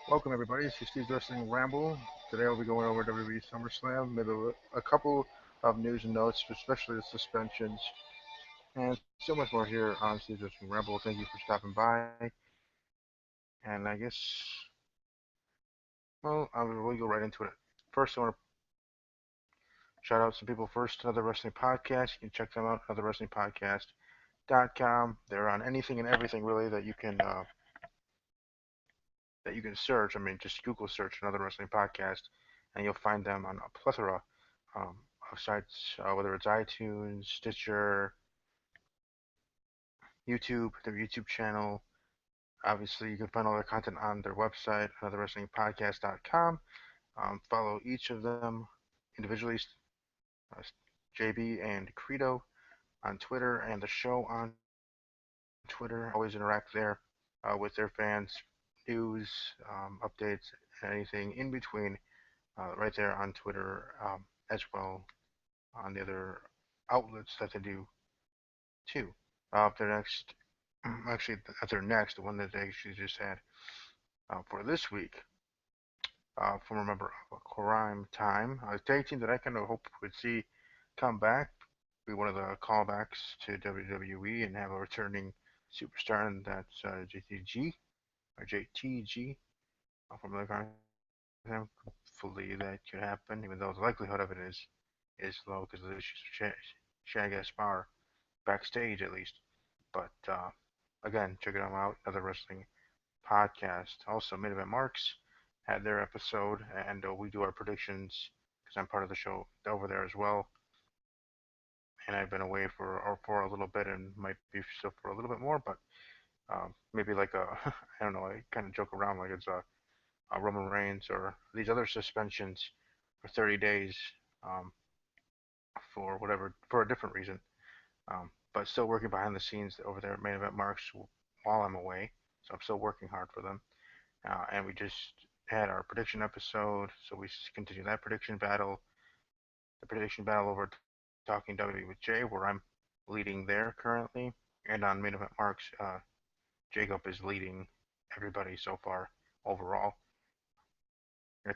Welcome everybody. This is Steve's Wrestling Ramble. Today we'll be going over WWE SummerSlam, maybe a couple of news and notes, especially the suspensions, and so much more here on Steve's Wrestling Ramble. Thank you for stopping by. And I guess, well, I'll really go right into it. First, I want to shout out some people first. Another Wrestling Podcast. You can check them out. AnotherWrestlingPodcast.com. They're on anything and everything really that you can search. I mean, just Google search Another Wrestling Podcast, and you'll find them on a plethora um, of sites, whether it's iTunes, Stitcher, YouTube, their YouTube channel. Obviously, you can find all their content on their website, anotherwrestlingpodcast.com. Follow each of them individually, uh, JB and Credo on Twitter, and the show on Twitter. Always interact there with their fans, news, updates, and anything in between, right there on Twitter, as well on the other outlets that they do too. Their next, actually, at their next, the one that they actually just had for this week, former member of Crime Time, a tag team that I kind of hope would see come back, be one of the callbacks to WWE and have a returning superstar, and that's JTG or JTG from the Crime Time. Hopefully that could happen, even though the likelihood of it is low because of the issues with Shag Bar backstage at least. But again, check it out. Another wrestling podcast. Also, Main Event Marks had their episode, and we do our predictions because I'm part of the show over there as well. And I've been away for a little bit, and might be still for a little bit more, but maybe like a I don't know. I kind of joke around like it's a Roman Reigns or these other suspensions for 30 days um, for whatever for a different reason. But still working behind the scenes over there at Main Event Marks while I'm away. So I'm still working hard for them. And we just had our prediction episode, so we continue that the prediction battle over Talking WWE with Jay, where I'm leading there currently. And on Main Event Marks, Jacob is leading everybody so far overall.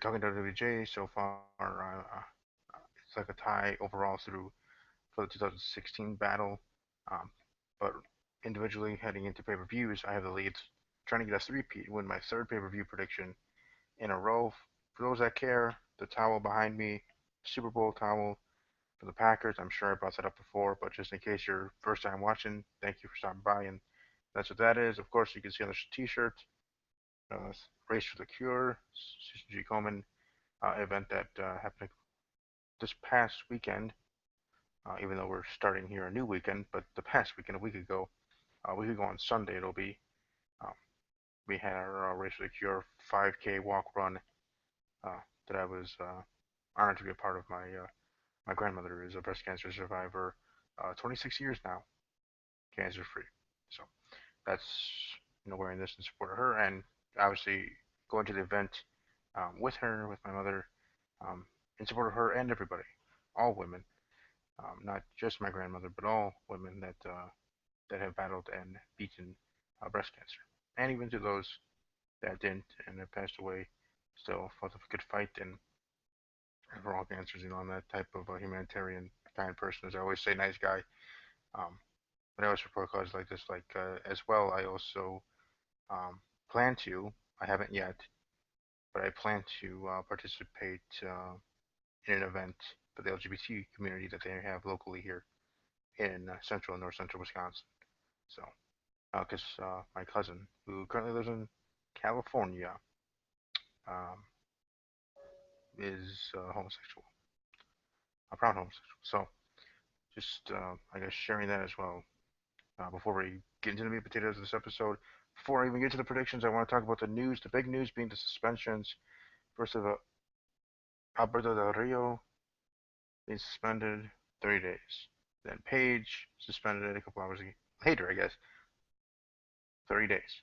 Talking WWE with Jay so far, it's like a tie overall for the 2016 battle. Um, but individually heading into pay-per-views, I have the lead, trying to get a three-peat, win my third pay-per-view prediction in a row. For those that care, the towel behind me, Super Bowl towel for the Packers. I'm sure I brought that up before, but just in case you're first time watching, thank you for stopping by. And that's what that is. Of course, you can see on the t-shirt, uh, Race for the Cure, Susan G. Komen event that happened this past weekend. Even though we're starting here a new weekend, but the past weekend, a week ago on Sunday, it'll be. Um, we had our Race for the Cure 5K walk run that I was honored to be a part of. My grandmother is a breast cancer survivor, 26 years now, cancer free. So that's wearing this in support of her, and obviously going to the event with her, with my mother, um, in support of her and everybody, all women, not just my grandmother, but all women that have battled and beaten breast cancer, and even to those that didn't and have passed away, still fought a good fight and for all cancers. I'm that type of humanitarian kind of person, as I always say, nice guy. Um, but I always support causes like this, like as well. I also plan to. I haven't yet, but I plan to participate in an event for the LGBT community that they have locally here in central and north central Wisconsin. So, because my cousin, who currently lives in California, um, is homosexual, a proud homosexual. So, just I guess sharing that as well. Before we get into the meat and potatoes of this episode, before I even get to the predictions, I want to talk about the news. The big news being the suspensions. First of all, Alberto Del Rio being suspended 30 days. Then Paige suspended a couple hours later, I guess, 30 days.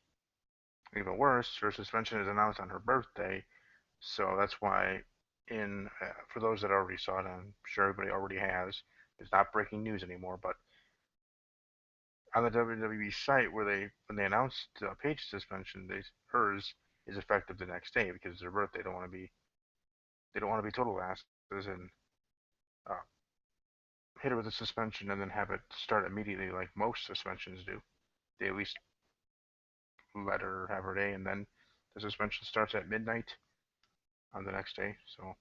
Even worse, her suspension is announced on her birthday, so that's why, for those that already saw it, I'm sure everybody already has. It's not breaking news anymore, but on the WWE site where when they announced Paige's suspension, hers, is effective the next day because it's their birthday. They don't want to be total asses and uh, hit her with a suspension and then have it start immediately like most suspensions do. They at least let her have her day, and then the suspension starts at midnight on the next day. So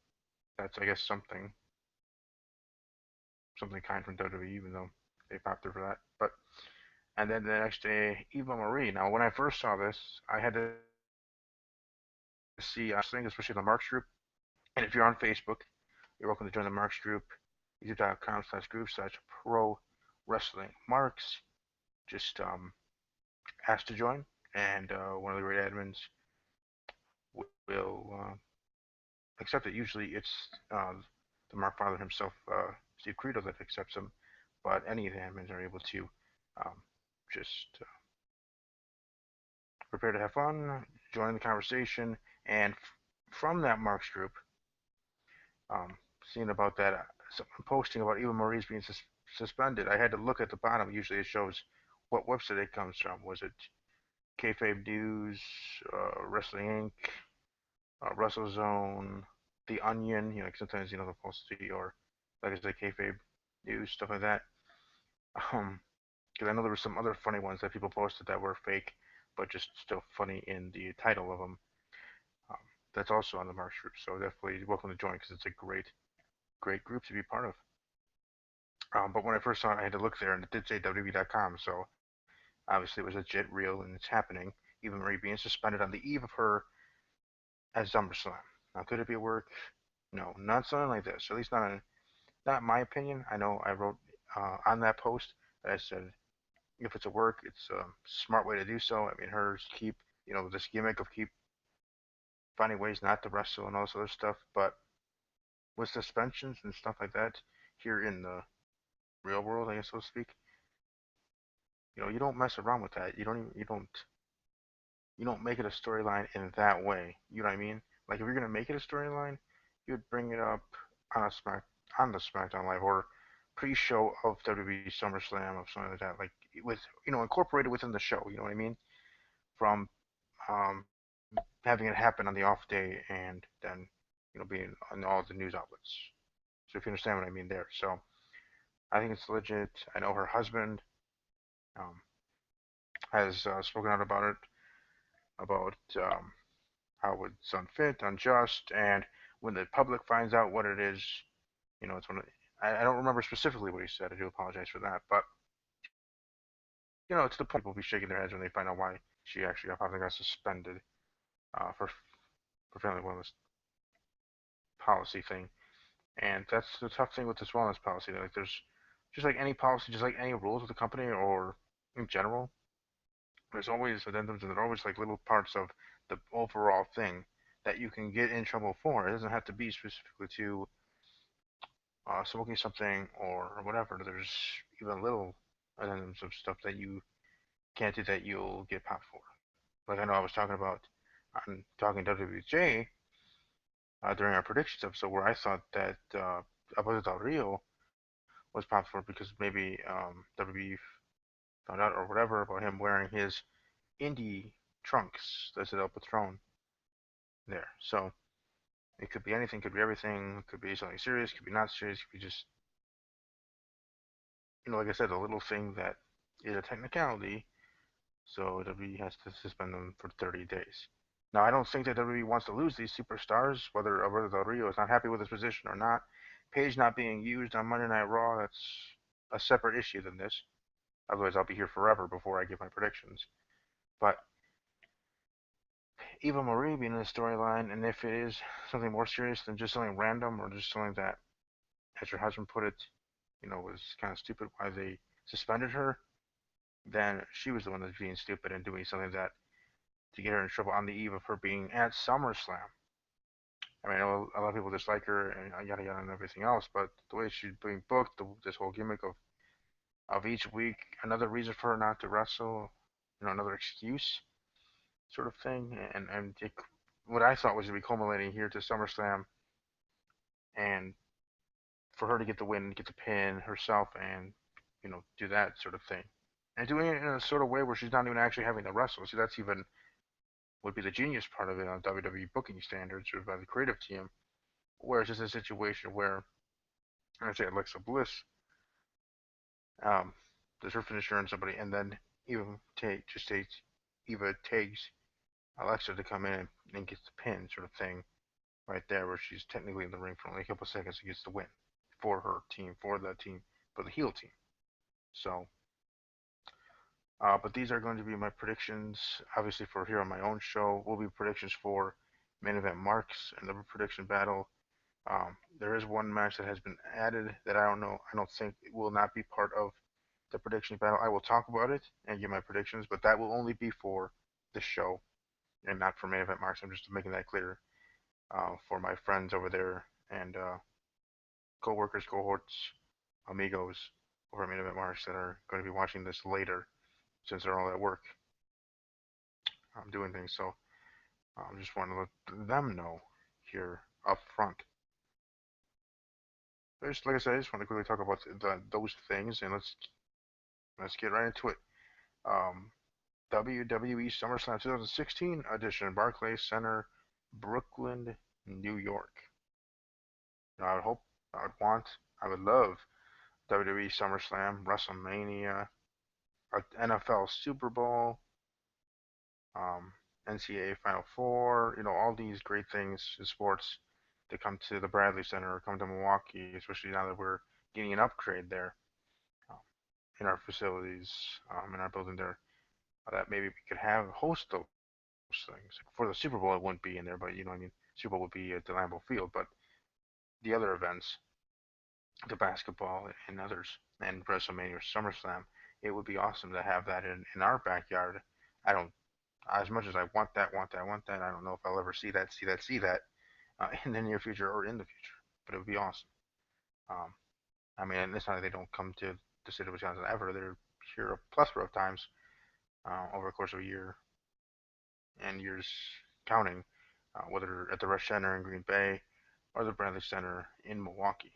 that's, I guess, something kind from WWE, even though they popped her for that. But and then the next day, Eva Marie. Now, when I first saw this, I had to see wrestling, especially the Marks group. And if you're on Facebook, you're welcome to join the Marks group, youtube.com/group/pro wrestling Marks. Just ask to join, and one of the great admins will accept it. Usually, it's the Mark Father himself, Steve Credo, that accepts them, but any of the admins are able to just prepare to have fun, join the conversation, and from that Marks group, um, seeing about that, posting about Eva Marie's being suspended, I had to look at the bottom. Usually, it shows what website it comes from. Was it Kayfabe News, Wrestling Inc., WrestleZone, The Onion? You know, like sometimes they'll post the, or like I said, Kayfabe News, stuff like that. Um, because I know there were some other funny ones that people posted that were fake, but just still funny in the title of them. Um, that's also on the Marks group, so definitely welcome to join because it's a great group to be part of. But when I first saw it, I had to look there, and it did say WWE.com, so obviously it was legit, real, and it's happening. Eva Marie being suspended on the eve of her at SummerSlam. Now, could it be a work? No, not something like this. At least not my opinion. I know I wrote on that post that I said if it's a work, it's a smart way to do so. I mean, hers keep this gimmick of keep finding ways not to wrestle and all this other stuff, but with suspensions and stuff like that here in the real world, I guess so to speak, you don't mess around with that. You don't make it a storyline in that way. You know what I mean? Like if you're gonna make it a storyline, you'd bring it up on a smack on the SmackDown Live or pre-show of WWE SummerSlam or something like that. Like with incorporated within the show. You know what I mean? From having it happen on the off day and then being on all the news outlets. So if you understand what I mean there. So I think it's legit. I know her husband um, has spoken out about it, about how it's unfit, unjust, and when the public finds out what it is, it's one of I don't remember specifically what he said. I do apologize for that, but it's the point people be shaking their heads when they find out why she actually probably got suspended for failing a wellness policy thing, and that's the tough thing with this wellness policy. Like there's just like any policy, just like any rules with the company or in general, there's always addendums and there are always like little parts of the overall thing that you can get in trouble for. It doesn't have to be specifically to smoking something or whatever. There's even little addendums of stuff that you can't do that you'll get popped for. Like I know I was talking about on talking WWJ during our predictions episode where I thought that Alberto Del Rio was popped for because maybe WWE found out or whatever about him wearing his indie trunks that said El Patron there. So it could be anything, could be everything, could be something serious, could be not serious, could be just like I said, a little thing that is a technicality. So WWE has to suspend them for 30 days. Now I don't think that WWE wants to lose these superstars, whether Alberto Del Rio is not happy with his position or not. Paige not being used on Monday Night Raw, that's a separate issue than this. Otherwise, I'll be here forever before I give my predictions. But Eva Marie being in the storyline, and if it is something more serious than just something random or just something that, as your husband put it, was kind of stupid why they suspended her, then she was the one that's being stupid and doing something that to get her in trouble on the eve of her being at SummerSlam. I mean, a lot of people dislike her and yada yada and everything else, but the way she's being booked, this whole gimmick of each week, another reason for her not to wrestle, another excuse sort of thing, and what I thought was to be culminating here to SummerSlam, and for her to get the win, get the pin herself, and do that sort of thing, and doing it in a sort of way where she's not even actually having to wrestle. See, that's even would be the genius part of it on WWE booking standards or by the creative team, where it's just a situation where, let's say Alexa Bliss, um, does her finisher on somebody, and then just takes Eva takes Alexa to come in and gets the pin sort of thing right there, where she's technically in the ring for only a couple of seconds and gets the win for her team, for the team, for the heel team. So, but these are going to be my predictions. Obviously, for here on my own show, will be predictions for main event marks and the prediction battle. There is one match that has been added that I don't know. I don't think it will not be part of the prediction battle. I will talk about it and give my predictions, but that will only be for the show and not for main event marks. I'm just making that clear for my friends over there and co-workers, cohorts, amigos over at main event marks that are going to be watching this later since they're all at work doing things. So I just want to let them know here up front. Just like I said, I just want to quickly talk about those things, and let's get right into it. Um, WWE SummerSlam 2016 edition, Barclays Center, Brooklyn, New York. I would hope, I would love WWE SummerSlam, WrestleMania, NFL Super Bowl, um, NCAA Final Four, all these great things in sports to come to the Bradley Center or come to Milwaukee, especially now that we're getting an upgrade there um, in our facilities, in our building there. That maybe we could have host those things. For the Super Bowl, it wouldn't be in there, but Super Bowl would be at the Lambeau Field, but the other events, the basketball and others, and WrestleMania or SummerSlam, it would be awesome to have that in our backyard. I don't, as much as I want that, I don't know if I'll ever see that in the near future or in the future, but it would be awesome. Um, I mean, and it's not that they don't come to the state of Wisconsin ever. They're here a plethora of times over the course of a year and years counting, whether at the Rush Center in Green Bay or the Bradley Center in Milwaukee.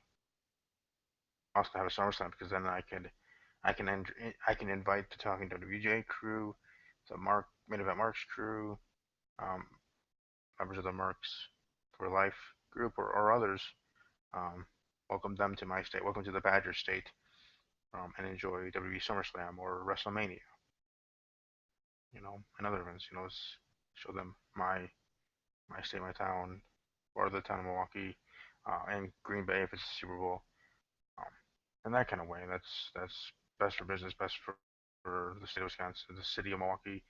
Also have a SummerSlam because then I can invite the Talking WJ crew, the Main Event Marks crew, um, members of the Marks for Life group or others. Um, welcome them to my state. Welcome to the Badger State, and enjoy WWE SummerSlam or WrestleMania. And other events. Show them my state, my town, or the town of Milwaukee, and Green Bay if it's the Super Bowl, um, in that kind of way. That's best for business, best for the state of Wisconsin, the city of Milwaukee.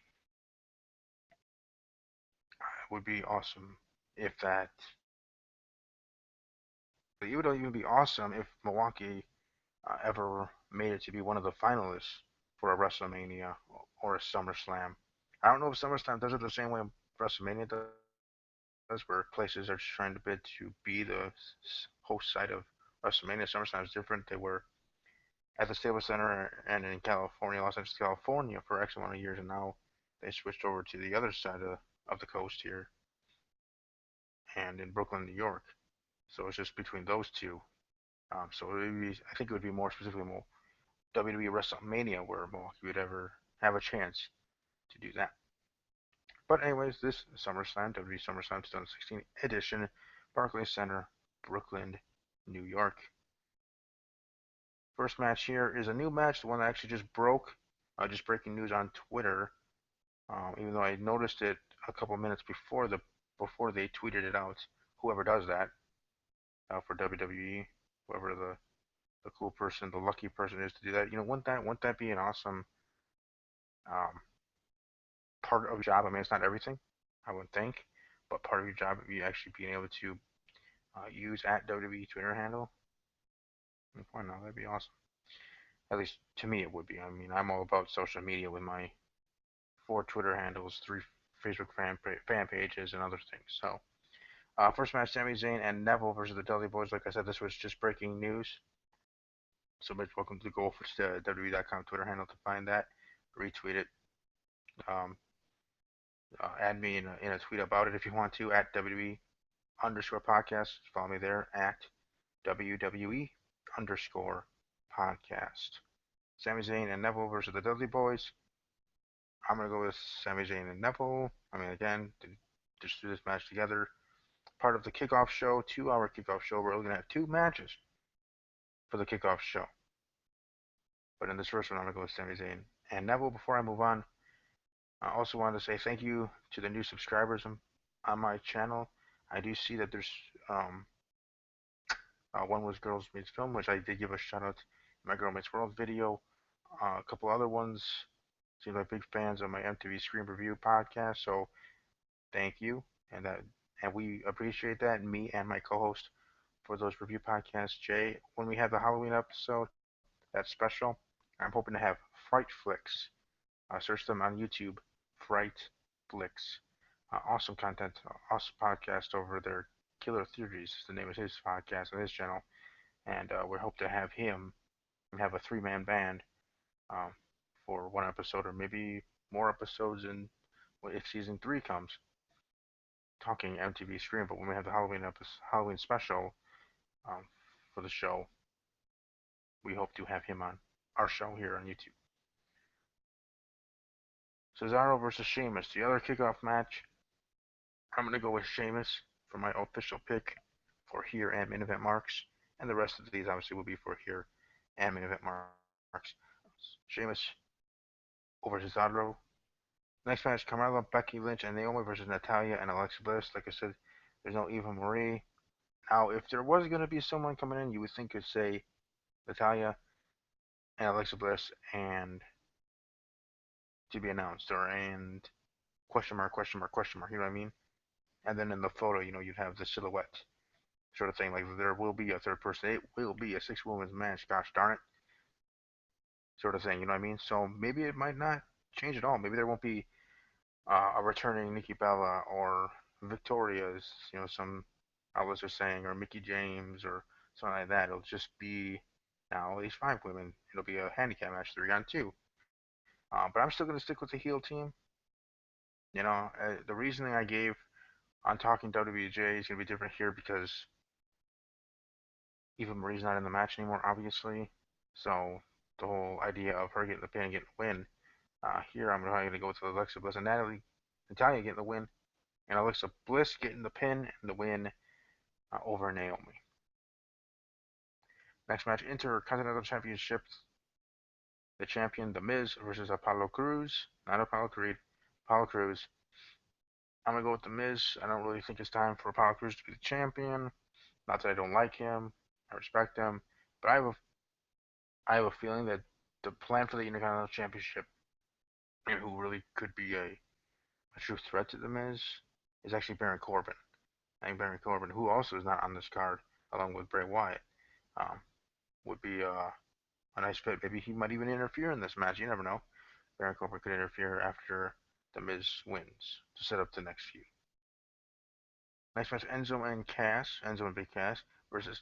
It would be awesome if that. It would even be awesome if Milwaukee ever made it to be one of the finalists for a WrestleMania or a SummerSlam. I don't know if SummerSlam does it the same way WrestleMania does, where places are trying to bid to be the host site of WrestleMania. SummerSlam is different. They were at the Staples Center and in California, Los Angeles, California, for X amount of years, and now they switched over to the other side of the coast here and in Brooklyn, New York. So it's just between those two. So I think it would be more specifically more WWE WrestleMania where Milwaukee would ever have a chance to do that. But anyways, this SummerSlam, WWE SummerSlam 2016 edition, Barclays Center, Brooklyn, New York. First match here is a new match, the one that actually just broke, just breaking news on Twitter. Even though I noticed it a couple minutes before they tweeted it out. Whoever does that for WWE, whoever the cool person, the lucky person is to do that. Wouldn't that be an awesome um, part of your job? I mean, it's not everything, I wouldn't think, but part of your job would be actually being able to use at WWE Twitter handle. Why not? That'd be awesome. At least to me, it would be. I mean, I'm all about social media with my 4 Twitter handles, 3 Facebook fan pages, and other things. So, first match: Sami Zayn and Neville versus the Dudley Boys. Like I said, this was just breaking news. So much welcome to go over to WWE.com Twitter handle to find that. Retweet it. Um, add me in a tweet about it if you want to at WWE underscore podcast. Follow me there at WWE underscore podcast. Sami Zayn and Neville versus the Dudley Boys. I'm gonna go with Sami Zayn and Neville. I mean, again, just do this match together. Part of the kickoff show, 2 hour kickoff show. We're gonna have 2 matches for the kickoff show. But in this first one, I'm gonna go with Sami Zayn and Neville. Before I move on, I also wanted to say thank you to the new subscribers on my channel. I do see that there's one was Girls Meets Film, which I did give a shout out to my Girl Meets World video. A couple other ones seem like big fans of my MTV Screen Review podcast, so thank you, and we appreciate that. Me and my co-host for those review podcasts, Jay. When we have the Halloween episode, that's special. I'm hoping to have Fright Flicks. Search them on YouTube, Fright Flicks. Awesome content, awesome podcast over there. Killer Theories is the name of his podcast on his channel, and we hope to have him have a 3-man band um, for one episode or maybe more episodes in if season 3 comes. Talking MTV Screen, but when we have the Halloween special um, for the show, we hope to have him on our show here on YouTube. Cesaro versus Sheamus, the other kickoff match. I'm going to go with Sheamus for my official pick for here and main event marks, and the rest of these obviously will be for here and main event marks. Sheamus over Cesaro. Next match, Carmella, Becky Lynch, and Naomi versus Natalya and Alexa Bliss. Like I said, there's no Eva Marie. Now, if there was going to be someone coming in, you would think it'd say Natalya and Alexa Bliss and to be announced, or and question mark, question mark, question mark. You know what I mean? And then in the photo, you'd have the silhouette sort of thing. Like there will be a third person. It will be a 6 women's match. Gosh darn it, sort of thing. You know what I mean? So maybe it might not change at all. Maybe there won't be a returning Nikki Bella or Victoria's. Some outlets are saying, or Mickey James or something like that. It'll just be now these 5 women. It'll be a handicap match, 3-on-2. But I'm still going to stick with the heel team. The reasoning I gave on talking WWJ is going to be different here because Eva Marie's not in the match anymore, obviously. So the whole idea of her getting the pin and getting the win, here I'm probably going to go with Alexa Bliss and Natalia getting the win, and Alexa Bliss getting the pin and the win over Naomi. Next match, Intercontinental Championship. The champion, The Miz, versus Apollo Crews. Not Apollo Creed, Apollo Crews. I'm going to go with The Miz. I don't really think it's time for Apollo Crews to be the champion. Not that I don't like him. I respect him. But I have a feeling that the plan for the Intercontinental Championship, and who really could be a true threat to The Miz, is actually Baron Corbin. I think Baron Corbin, who also is not on this card, along with Bray Wyatt, um, would be a nice fit. Maybe he might even interfere in this match. You never know. Baron Corbin could interfere after The Miz wins to set up the next feud. Next match, Enzo and Big Cass versus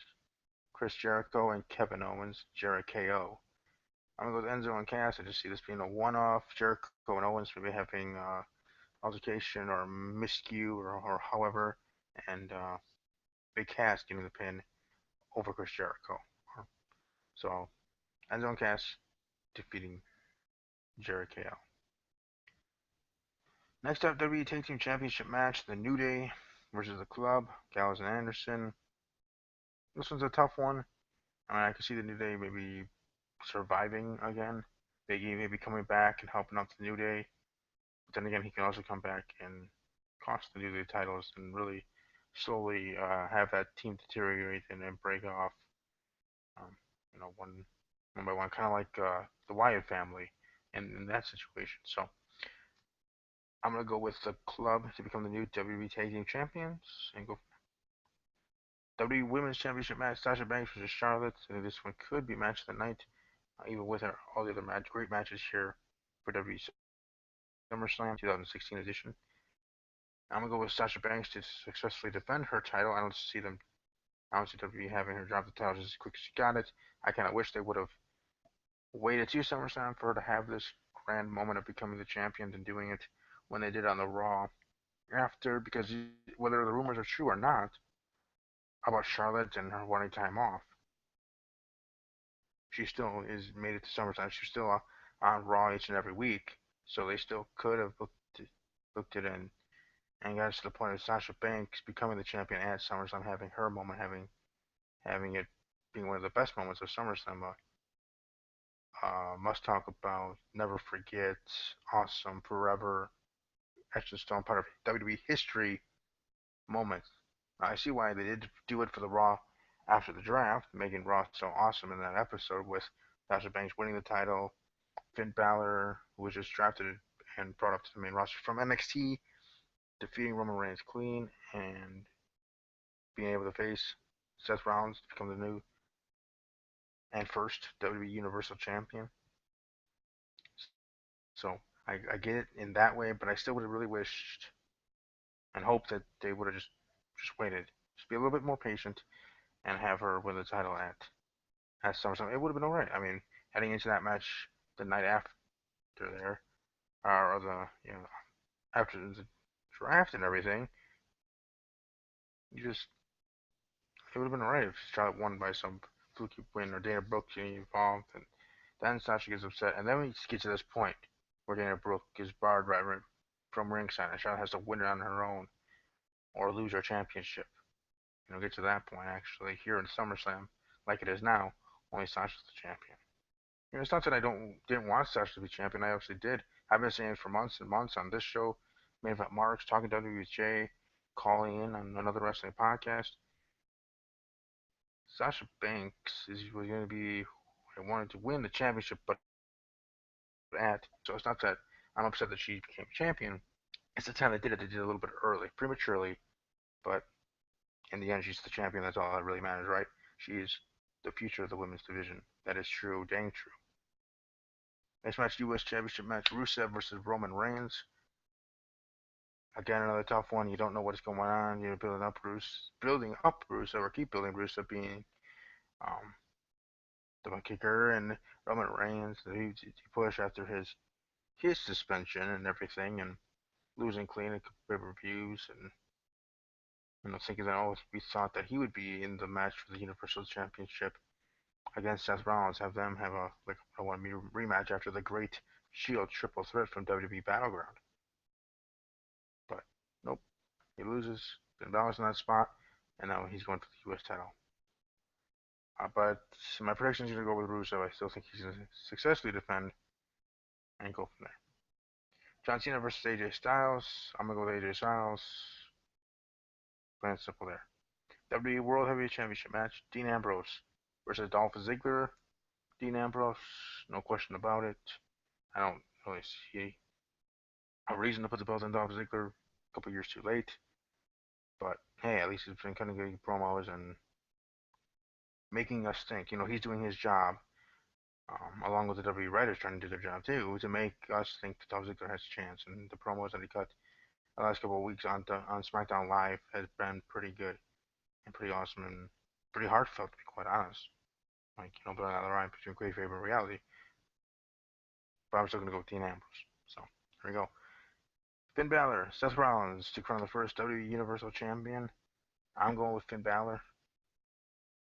Chris Jericho and Kevin Owens, Jericho. I'm gonna go with Enzo and Cass. I just see this being a one-off. Jericho and Owens maybe having altercation or miscue or however, and Big Cass getting the pin over Chris Jericho. So Enzo and Cass defeating Jericho. Next up, WWE Tag Team Championship match: The New Day versus the Club, Gallows and Anderson. This one's a tough one. I mean, I can see the New Day maybe surviving again. Big E maybe coming back and helping out the New Day. But then again, he can also come back and cost the New Day titles and really slowly have that team deteriorate and then break off, um, one by one, kind of like the Wyatt family in that situation. So I'm gonna go with the Club to become the new WWE Tag Team Champions and go WWE Women's Championship match: Sasha Banks versus Charlotte. I think this one could be match of the night, even with all the other great matches here for WWE SummerSlam 2016 edition. I'm gonna go with Sasha Banks to successfully defend her title. I don't see WWE having her drop the title just as quick as she got it. I kind of wish they would have waited to SummerSlam for her to have this grand moment of becoming the champion than doing it when they did on the Raw after, because whether the rumors are true or not about Charlotte and her wanting time off, she still is made it to SummerSlam. She's still on Raw each and every week. So they still could have booked it and got to the point of Sasha Banks becoming the champion at SummerSlam, having her moment, having it being one of the best moments of SummerSlam. Must talk about, never forget, awesome, forever, etched in stone, part of WWE history moments. I see why they did do it for the Raw after the draft, making Raw so awesome in that episode with Sasha Banks winning the title, Finn Balor, who was just drafted and brought up to the main roster from NXT, defeating Roman Reigns clean, and being able to face Seth Rollins to become the new and first WWE Universal Champion. So I get it in that way, but I still would have really wished and hoped that they would have just waited, just be a little bit more patient, and have her win the title at SummerSlam. It would have been alright. I mean, heading into that match the night after there, or after the draft and everything, you just it would have been alright if Charlotte won by some fluky win or Dana Brooke getting involved, and then Sasha gets upset, and then we just get to this point where Dana Brooke is barred from ringside, and Charlotte has to win it on her own or lose her championship. Get to that point actually here in SummerSlam, like it is now. Only Sasha's the champion. It's not that I didn't want Sasha to be champion. I actually did. I've been saying it for months and months on this show, Main Event Marks, talking WJ, calling in on another wrestling podcast. Sasha Banks was going to be I wanted to win the championship, but at so it's not that I'm upset that she became champion. It's the time they did it. They did it a little bit early, prematurely, but in the end, she's the champion. That's all that really matters, right? She is the future of the women's division. That is true, dang true. Next match, U.S. Championship match: Rusev versus Roman Reigns. Again, another tough one. You don't know what's going on. You're building up Rusev, or keep building Rusev being um, the kicker, and Roman Reigns. He push after his suspension and everything, and losing clean at pay-per-views, and thinking that we thought that he would be in the match for the Universal Championship against Seth Rollins, have them have a one rematch after the Great Shield triple threat from WWE Battleground. But nope, he loses. Finn Balor's in that spot, and now he's going for the U.S. title. But my prediction is going to go with Rusev. I still think he's going to successfully defend and go from there. John Cena versus AJ Styles. I'm going to go with AJ Styles. Plain and simple there. WWE World Heavyweight Championship match: Dean Ambrose versus Dolph Ziggler. Dean Ambrose, no question about it. I don't really see a reason to put the belt on Dolph Ziggler a couple years too late. But hey, at least he's been kind of getting promos and making us think. He's doing his job, along with the WWE writers trying to do their job too, to make us think that Dolph Ziggler has a chance. And the promos that he cut the last couple of weeks on SmackDown Live has been pretty good and pretty awesome and pretty heartfelt, to be quite honest. Like, blowing out the line between kayfabe and reality. But I'm still gonna go with Dean Ambrose. So here we go. Finn Balor, Seth Rollins to crown the first WWE Universal Champion. I'm going with Finn Balor.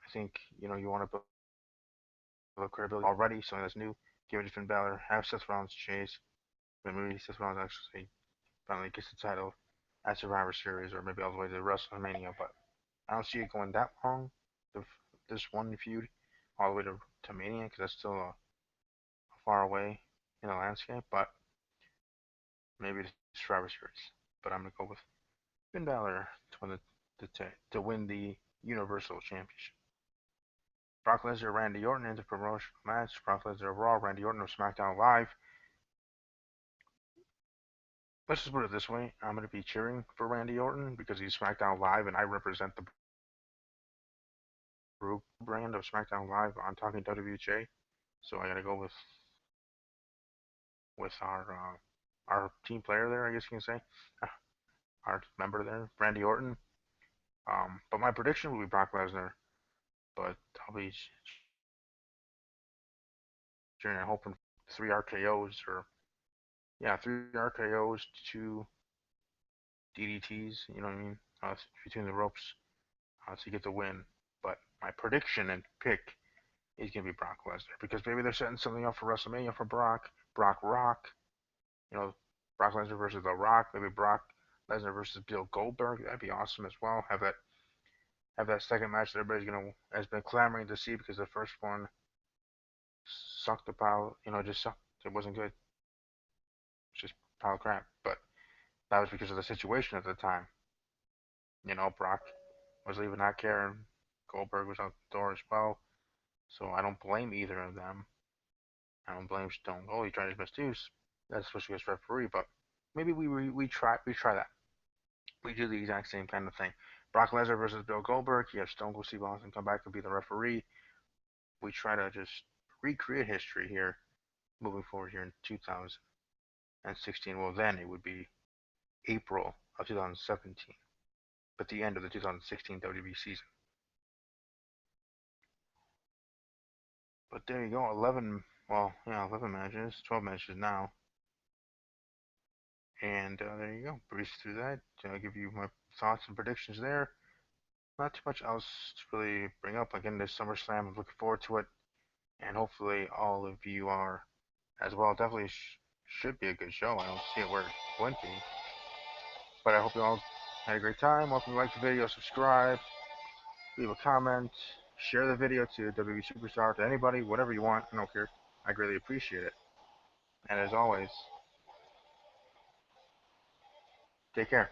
I think you want to build credibility already, something that's new. Give it to Finn Balor. Have Seth Rollins chase. Maybe Seth Rollins actually finally gets the title at Survivor Series, or maybe all the way to WrestleMania. But I don't see it going that long. This one feud all the way to Mania, because that's still far away in the landscape. But maybe the Survivor Series. But I'm gonna go with Finn Balor to win the Universal Championship. Brock Lesnar, Randy Orton in the promotional match. Brock Lesnar of Raw, Randy Orton of SmackDown Live. Let's just put it this way: I'm gonna be cheering for Randy Orton because he's SmackDown Live, and I represent the brand of SmackDown Live on Talking WJ. So I gotta go with our team player there, I guess you can say, our member there, Randy Orton. But my prediction will be Brock Lesnar, but I'll be cheering and hoping 3 RKO's, or yeah, 3 RKO's, 2 DDTs. You know what I mean? Between the ropes, to get the win. But my prediction and pick is gonna be Brock Lesnar, because maybe they're setting something up for WrestleMania for Brock Rock, You know, Brock Lesnar versus The Rock. Maybe Brock Lesnar versus Bill Goldberg. That'd be awesome as well. Have that second match that everybody's gonna has been clamoring to see because the first one sucked a pile. Just sucked. It wasn't good. It's just a pile of crap. But that was because of the situation at the time. Brock was leaving not caring. Goldberg was out the door as well. So I don't blame either of them. I don't blame Stone Cold. He tried his best too. That's supposed to be his referee, but maybe we try that. We do the exact same kind of thing. Brock Lesnar versus Bill Goldberg. You have Stone Cold Steve Austin come back and be the referee. We try to just recreate history here, moving forward here in 2016. Well, then it would be April of 2017, but the end of the 2016 WWE season. But there you go, 11. Well, yeah, 11 matches, 12 matches now. And there you go. Breeze through that. I'll give you my thoughts and predictions there. Not too much else to really bring up. Again, this SummerSlam, I'm looking forward to it. And hopefully all of you are as well. Definitely should be a good show. I don't see it where it wouldn't be. But I hope you all had a great time. Hope you liked the video. Subscribe. Leave a comment. Share the video to WWE Superstar, to anybody, whatever you want. I don't care. I greatly appreciate it. And as always, take care.